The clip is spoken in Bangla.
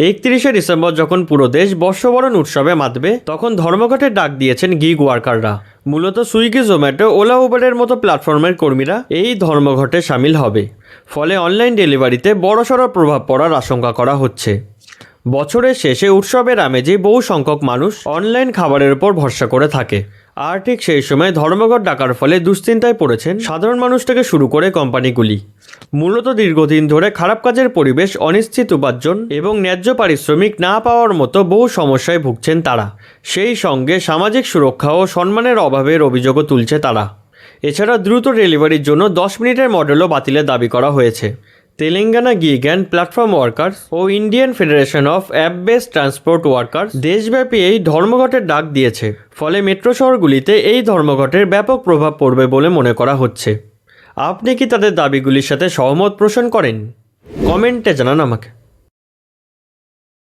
31শে ডিসেম্বর যখন পুরো দেশ বর্ষবরণ উৎসবে মাতবে, তখন ধর্মঘটের ডাক দিয়েছেন গিগ ওয়ার্কাররা। মূলত সুইগি, জোম্যাটো, ওলা, উবেরের মতো প্ল্যাটফর্মের কর্মীরা এই ধর্মঘটে সামিল হবে। ফলে অনলাইন ডেলিভারিতে বড়সড় প্রভাব পড়ার আশঙ্কা করা হচ্ছে। বছরের শেষে উৎসবের আমেজে বহু সংখ্যক মানুষ অনলাইন খাবারের উপর ভরসা করে থাকে। আর ঠিক সেই সময় ধর্মঘট ডাকার ফলে দুশ্চিন্তায় পড়েছেন সাধারণ মানুষ থেকে শুরু করে কোম্পানিগুলি। মূলত দীর্ঘদিন ধরে খারাপ কাজের পরিবেশ, অনিশ্চিত উপার্জন এবং ন্যায্য পারিশ্রমিক না পাওয়ার মতো বহু সমস্যায় ভুগছেন তারা। সেই সঙ্গে সামাজিক সুরক্ষা ও সম্মানের অভাবের অভিযোগও তুলছে তারা। এছাড়া দ্রুত ডেলিভারির জন্য 10 মিনিটের মডেলও বাতিলের দাবি করা হয়েছে। Telangana gig and platform workers ও Indian federation of app based transport workers দেশব্যাপী এই ধর্মঘটের ডাক দিয়েছে। ফলে মেট্রো শহরগুলিতে এই ধর্মঘটের ব্যাপক প্রভাব পড়বে বলে মনে করা হচ্ছে। আপনি কি তাদের দাবিগুলির সাথে সহমত পোষণ করেন? কমেন্টে জানান আমাকে।